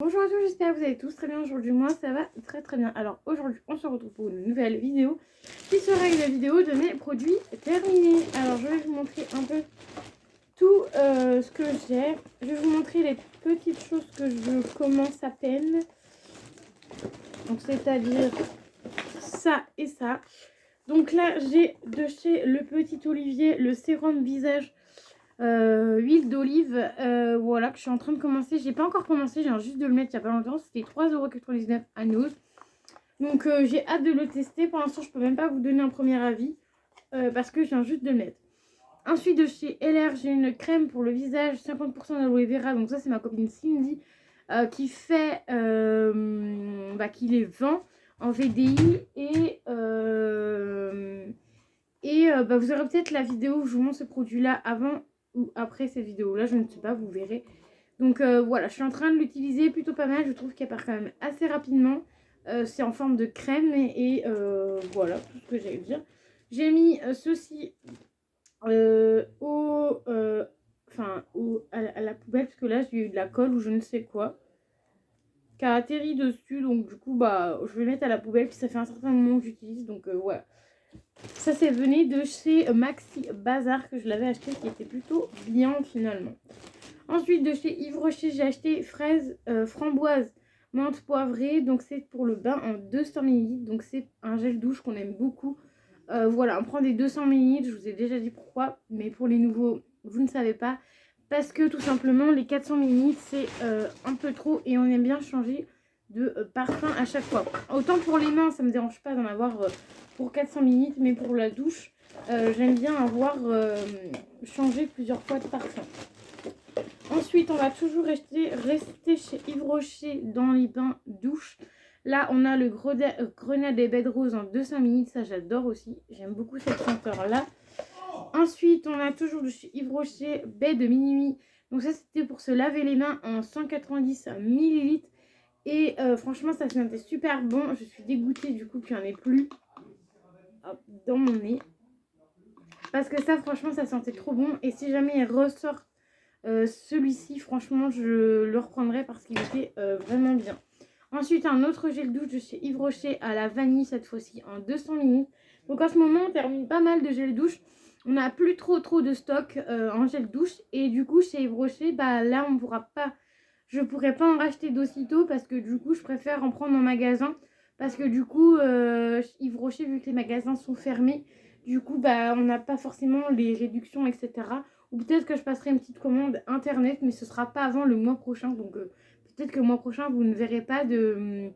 Bonjour à tous, j'espère que vous allez tous très bien. Aujourd'hui, moi, ça va très très bien. Alors aujourd'hui, on se retrouve pour une nouvelle vidéo qui sera une vidéo de mes produits terminés. Alors je vais vous montrer un peu tout ce que j'ai. Je vais vous montrer les petites choses que je commence à peine. Donc c'est-à-dire ça et ça. Donc là, j'ai de chez Le Petit Olivier le sérum visage huile d'olive, voilà, que je suis en train de commencer. J'ai pas encore commencé, j'ai juste de le mettre il y a pas longtemps. C'était 3,99 € à Nose. Donc j'ai hâte de le tester. Pour l'instant, je peux même pas vous donner un premier avis parce que je viens juste de le mettre. Ensuite, de chez LR, j'ai une crème pour le visage 50% d'aloe vera. Donc ça, c'est ma copine Cindy qui fait, qui les vend en VDI vous aurez peut-être la vidéo où je vous montre ce produit là avant ou après cette vidéo là, je ne sais pas, vous verrez. Donc voilà, je suis en train de l'utiliser plutôt pas mal, je trouve qu'elle part quand même assez rapidement. C'est en forme de crème voilà tout ce que j'ai à dire. J'ai mis ceci à la poubelle parce que là j'ai eu de la colle ou je ne sais quoi qui a atterri dessus, donc du coup je vais mettre à la poubelle, puis ça fait un certain moment que j'utilise, donc voilà. Ça, c'est venu de chez Maxi Bazar que je l'avais acheté, qui était plutôt bien finalement. Ensuite, de chez Yves Rocher, j'ai acheté fraise, framboise, menthe poivrée. Donc, c'est pour le bain en 200 ml. Donc, c'est un gel douche qu'on aime beaucoup. Voilà, on prend des 200 ml. Je vous ai déjà dit pourquoi. Mais pour les nouveaux, vous ne savez pas. Parce que tout simplement, les 400 ml, c'est un peu trop. Et on aime bien changer de parfum à chaque fois. Autant pour les mains, ça me dérange pas d'en avoir pour 400 ml. Mais pour la douche, j'aime bien avoir changé plusieurs fois de parfum. Ensuite, on va toujours rester chez Yves Rocher dans les bains douches. Là, on a le Grenade et Bed Rose en 200 ml. Ça, j'adore aussi. J'aime beaucoup cette senteur-là. Ensuite, on a toujours de chez Yves Rocher Baie de Minuit. Donc ça, c'était pour se laver les mains en 190 ml. Et franchement, ça sentait super bon. Je suis dégoûtée du coup qu'il n'y en ait plus dans mon nez. Parce que ça, franchement, ça sentait trop bon. Et si jamais il ressort celui-ci, franchement, je le reprendrai parce qu'il était vraiment bien. Ensuite, un autre gel douche de chez Yves Rocher à la vanille, cette fois-ci en 200 ml. Donc en ce moment, on termine pas mal de gel douche. On n'a plus trop de stock en gel douche. Et du coup, chez Yves Rocher, là, on pourra pas... Je pourrais pas en racheter d'aussitôt parce que du coup, je préfère en prendre en magasin. Parce que du coup, Yves Rocher, vu que les magasins sont fermés, du coup, on n'a pas forcément les réductions, etc. Ou peut-être que je passerai une petite commande internet, mais ce sera pas avant le mois prochain. Donc peut-être que le mois prochain, vous ne verrez pas de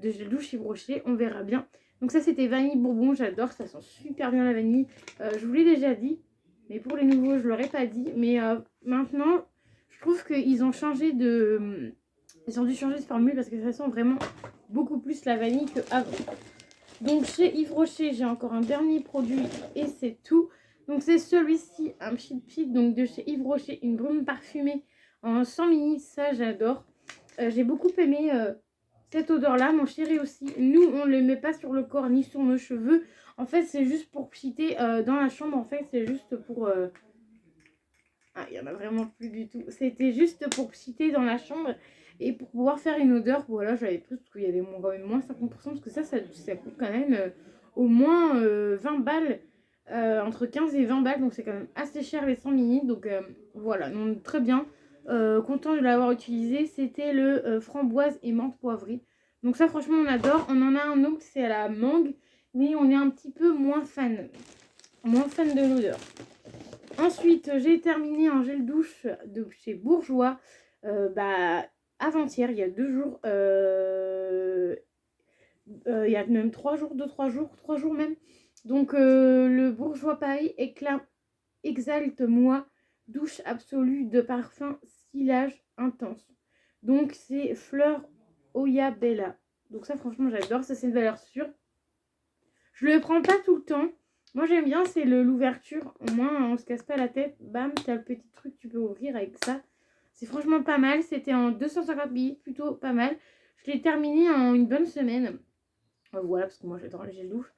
gel douche Yves Rocher. On verra bien. Donc ça, c'était vanille bourbon. J'adore, ça sent super bien la vanille. Je vous l'ai déjà dit, mais pour les nouveaux, je ne l'aurais pas dit. Mais maintenant, je trouve qu'ils ont changé de... Ils ont dû changer de formule parce que ça sent vraiment beaucoup plus la vanille qu'avant. Donc chez Yves Rocher, j'ai encore un dernier produit et c'est tout. Donc c'est celui-ci, un Pit donc de chez Yves Rocher, une brume parfumée en 100 ml. Ça, j'adore. J'ai beaucoup aimé cette odeur-là. Mon chéri aussi. Nous, on ne le met pas sur le corps ni sur nos cheveux. En fait, c'est juste pour pchiter dans la chambre. En fait, c'est juste pour... Ah, il n'y en a vraiment plus du tout. C'était juste pour pchiter dans la chambre et pour pouvoir faire une odeur. Voilà, j'avais pris parce qu'il y avait quand même moins 50%. Parce que ça coûte quand même au moins 20 balles. Entre 15 et 20 balles. Donc c'est quand même assez cher les 100 ml. Donc voilà, donc, très bien. Content de l'avoir utilisé. C'était le framboise et menthe poivrée. Donc ça franchement on adore. On en a un autre, c'est à la mangue. Mais on est un petit peu moins fan. Moins fan de l'odeur. Ensuite, j'ai terminé un gel douche de chez Bourjois avant-hier, il y a 2 jours. Il y a même 3 jours, 3 jours même. Donc, le Bourjois Paris Exalte Moi douche absolue de parfum silage intense. Donc, c'est Fleur Oya Bella. Donc, ça, franchement, j'adore. Ça, c'est une valeur sûre. Je le prends pas tout le temps. Moi j'aime bien, c'est l'ouverture. Au moins on se casse pas la tête. Bam, t'as le petit truc, tu peux ouvrir avec ça. C'est franchement pas mal. C'était en 250 ml, plutôt pas mal. Je l'ai terminé en une bonne semaine. Voilà, parce que moi j'adore les gels douche.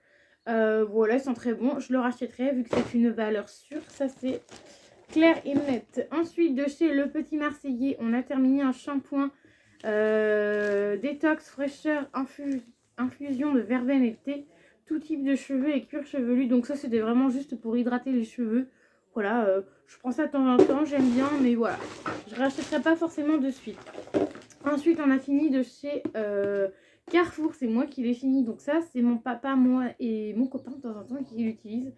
Voilà, ils sont très bons. Je le rachèterai vu que c'est une valeur sûre. Ça c'est clair et net. Ensuite, de chez Le Petit Marseillais, on a terminé un shampoing détox, fraîcheur, infusion de verveine et thé, tout type de cheveux et cuir chevelu. Donc ça, c'était vraiment juste pour hydrater les cheveux. Voilà, je prends ça de temps en temps, j'aime bien, mais voilà. Je ne rachèterai pas forcément de suite. Ensuite, on a fini de chez Carrefour, c'est moi qui l'ai fini. Donc ça, c'est mon papa, moi et mon copain de temps en temps qui l'utilise.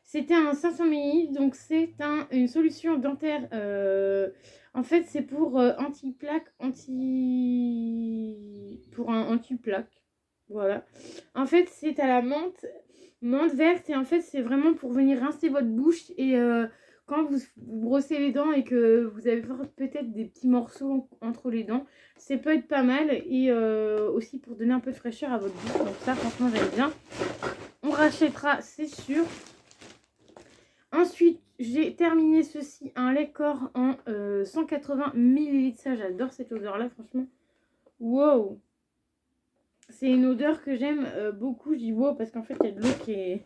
C'était un 500 ml, donc c'est une solution dentaire. En fait, c'est pour anti-plaque, pour un anti-plaque. Voilà. En fait, c'est à la menthe verte. Et en fait, c'est vraiment pour venir rincer votre bouche. Et quand vous brossez les dents et que vous avez peut-être des petits morceaux entre les dents, ça peut être pas mal. Et aussi pour donner un peu de fraîcheur à votre bouche. Donc ça, franchement, j'aime bien. On rachètera, c'est sûr. Ensuite, j'ai terminé ceci, un lait corps en 180 ml. Ça, j'adore cette odeur-là, franchement. Wow! C'est une odeur que j'aime beaucoup. Je dis wow parce qu'en fait, il y a de l'eau qui est...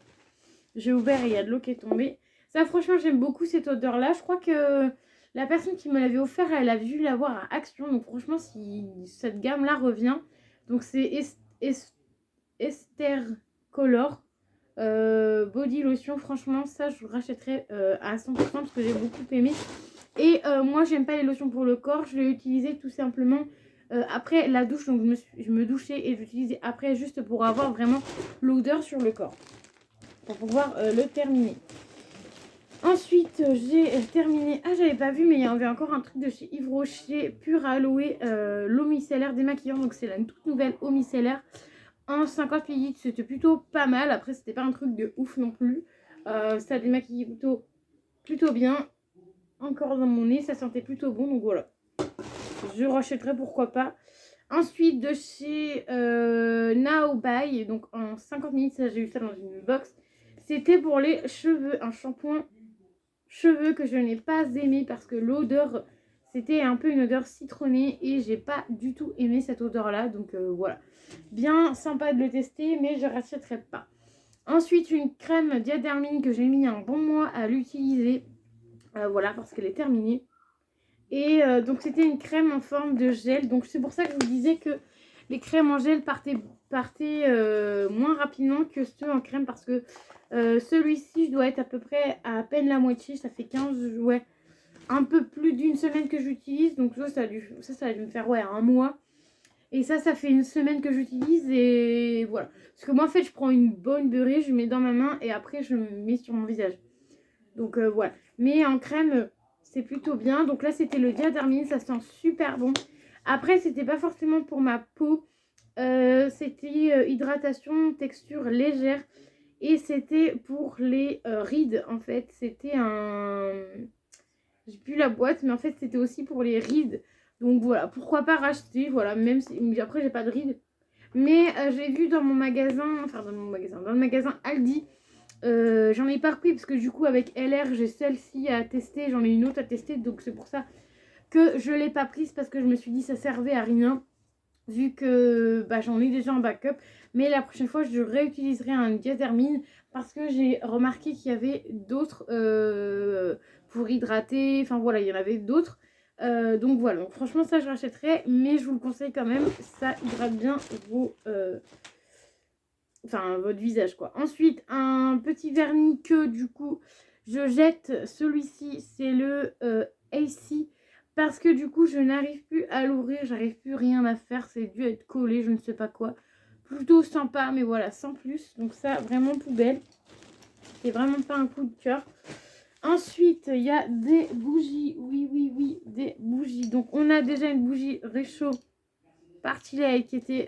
J'ai ouvert et il y a de l'eau qui est tombée. Ça, franchement, j'aime beaucoup cette odeur-là. Je crois que la personne qui me l'avait offert, elle a dû l'avoir à Action. Donc, franchement, si cette gamme-là revient... Donc, c'est Esther Color. Body lotion, franchement ça je rachèterai à 100% parce que j'ai beaucoup aimé. Et moi j'aime pas les lotions pour le corps, je l'ai utilisé tout simplement après la douche. Donc je me douchais et j'utilisais après juste pour avoir vraiment l'odeur sur le corps pour pouvoir le terminer. Ensuite j'ai terminé, j'avais pas vu mais il y avait encore un truc de chez Yves Rocher, pur aloe, l'eau micellaire démaquillant. Donc c'est la toute nouvelle eau micellaire en 50 ml, c'était plutôt pas mal. Après, c'était pas un truc de ouf non plus. Ça démaquillait plutôt bien. Encore dans mon nez, ça sentait plutôt bon. Donc voilà. Je rachèterai, pourquoi pas. Ensuite, de chez Now By, donc en 50 ml, ça j'ai eu ça dans une box. C'était pour les cheveux, un shampoing cheveux que je n'ai pas aimé parce que l'odeur, c'était un peu une odeur citronnée et j'ai pas du tout aimé cette odeur là. Donc voilà. Bien sympa de le tester, mais je ne rachèterai pas. Ensuite, une crème Diadermine que j'ai mis un bon mois à l'utiliser. Voilà, parce qu'elle est terminée. Et donc, c'était une crème en forme de gel. Donc, c'est pour ça que je vous disais que les crèmes en gel partaient moins rapidement que ceux en crème. Parce que celui-ci, je dois être à peu près à peine la moitié. Ça fait 15, ouais, un peu plus d'une semaine que j'utilise. Donc, ça a dû me faire, ouais, un mois. Et ça fait une semaine que j'utilise et voilà. Parce que moi, en fait, je prends une bonne beurrée, je mets dans ma main et après, je me mets sur mon visage. Donc voilà. Mais en crème, c'est plutôt bien. Donc là, c'était le Diadermine, ça sent super bon. Après, c'était pas forcément pour ma peau. C'était hydratation, texture légère. Et c'était pour les rides, en fait. C'était un... J'ai plus la boîte, mais en fait, c'était aussi pour les rides. Donc voilà, pourquoi pas racheter, voilà, même si après j'ai pas de rides. Mais j'ai vu dans mon magasin, dans le magasin Aldi, j'en ai pas repris parce que du coup avec LR j'ai celle-ci à tester, j'en ai une autre à tester, donc c'est pour ça que je l'ai pas prise parce que je me suis dit ça servait à rien vu que j'en ai déjà en backup. Mais la prochaine fois je réutiliserai un Diadermine parce que j'ai remarqué qu'il y avait d'autres pour hydrater, enfin voilà, il y en avait d'autres. Donc voilà, donc franchement ça je rachèterai, mais je vous le conseille quand même, ça hydrate bien votre visage quoi. Ensuite un petit vernis que du coup je jette, celui-ci c'est le AC, parce que du coup je n'arrive plus à l'ouvrir, j'arrive plus rien à faire, c'est dû être collé, je ne sais pas quoi. Plutôt sympa mais voilà, sans plus, donc ça vraiment poubelle, c'est vraiment pas un coup de cœur. Ensuite, il y a des bougies. Oui, des bougies. Donc, on a déjà une bougie réchaud Partilait qui était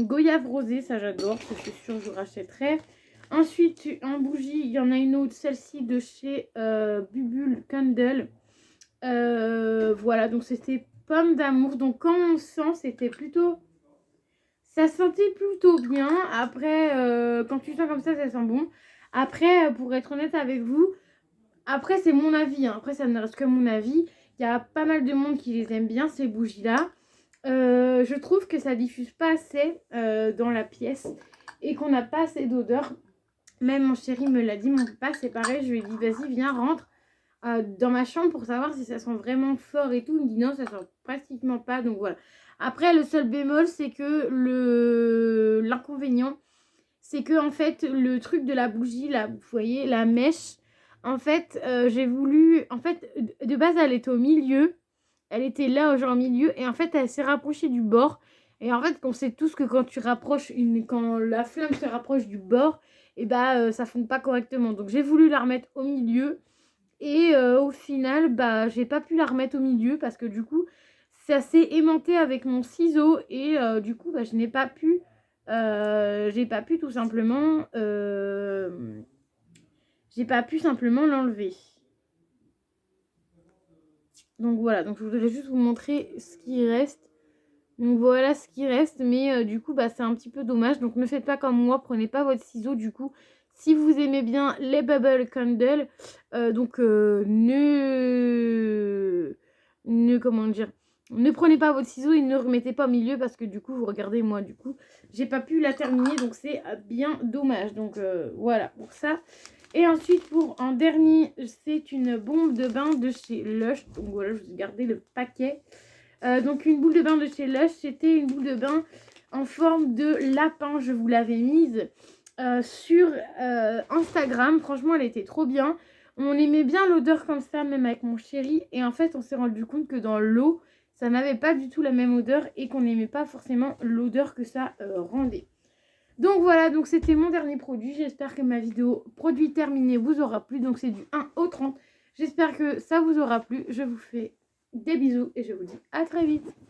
goyave rosée. Ça, j'adore. Ça, c'est sûr, je rachèterai. Ensuite, en bougie, il y en a une autre. Celle-ci de chez Bubble Candle. Voilà, donc c'était pomme d'amour. Donc, quand on sent, c'était plutôt... Ça sentait plutôt bien. Après, quand tu sens comme ça sent bon. Après, pour être honnête avec vous, après, c'est mon avis. Hein. Après, ça ne reste que mon avis. Il y a pas mal de monde qui les aime bien, ces bougies-là. Je trouve que ça diffuse pas assez dans la pièce et qu'on n'a pas assez d'odeur. Même mon chéri me l'a dit, mon papa, c'est pareil. Je lui ai dit, vas-y, viens, rentre dans ma chambre pour savoir si ça sent vraiment fort et tout. Il me dit, non, ça sent pratiquement pas. Donc voilà. Après, le seul bémol, c'est que l'inconvénient, c'est que en fait, le truc de la bougie, là, vous voyez, la mèche, en fait, j'ai voulu... En fait, de base, elle était au milieu. Elle était là, genre au milieu. Et en fait, elle s'est rapprochée du bord. Et en fait, on sait tous que quand tu rapproches quand la flamme se rapproche du bord, et bah ça fond pas correctement. Donc j'ai voulu la remettre au milieu. Et au final, bah j'ai pas pu la remettre au milieu parce que du coup, ça s'est aimanté avec mon ciseau. Et du coup, bah, je n'ai pas pu. J'ai pas pu tout simplement. J'ai pas pu simplement l'enlever. Donc voilà, donc je voudrais juste vous montrer ce qui reste. Donc voilà ce qui reste, mais du coup bah c'est un petit peu dommage. Donc ne faites pas comme moi, prenez pas votre ciseau du coup. Si vous aimez bien les bubble candles, comment dire, ne prenez pas votre ciseau et ne remettez pas au milieu parce que du coup vous regardez moi du coup j'ai pas pu la terminer donc c'est bien dommage. Donc voilà pour ça. Et ensuite pour en dernier c'est une bombe de bain de chez Lush. Donc voilà je vous ai gardé le paquet. Donc une boule de bain de chez Lush, c'était une boule de bain en forme de lapin. Je vous l'avais mise sur Instagram. Franchement, elle était trop bien. On aimait bien l'odeur comme ça, même avec mon chéri. Et en fait, on s'est rendu compte que dans l'eau, ça n'avait pas du tout la même odeur et qu'on n'aimait pas forcément l'odeur que ça rendait. Donc voilà, donc c'était mon dernier produit. J'espère que ma vidéo produit terminé vous aura plu. Donc c'est du 1 au 30. J'espère que ça vous aura plu. Je vous fais des bisous et je vous dis à très vite.